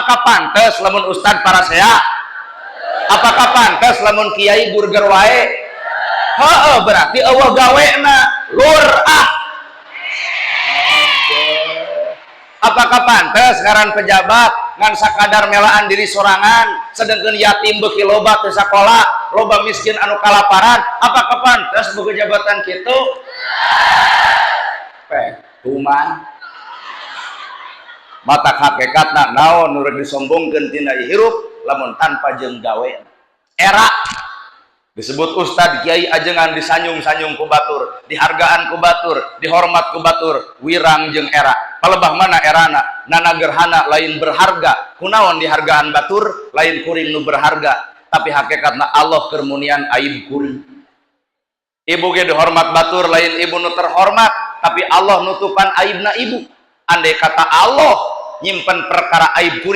apakah pantas lamun ustad para saya? Apakah pantas lamun kiai burger wae? Heeh, berarti eueuh gawena lur ah. Apakah pantas ngaran pejabat ngan sakadar melaan diri sorangan sedengkeun yatim beuki loba teu sakola, loba miskin anu kalaparan? Apakah pantas boga jabatan kitu? Kuman mata hakikatna naon nu rek disombongkeun tina hirup lamun tanpa jeung gawe. Era disebut ustad kiai ajengan disanjung-sanjung ku batur, dihargaan ku batur, dihormat ku batur, wirang jeung era. Palebah mana erana? Nana gerhana lain berharga, kunaon dihargaan batur lain kuring nu berharga, tapi hakikatna Allah keur munian aib kuring. Ibu ge dihormat batur lain ibu nu terhormat, tapi Allah nutupan aibna ibu. Andai kata Allah nyimpen perkara aib kuring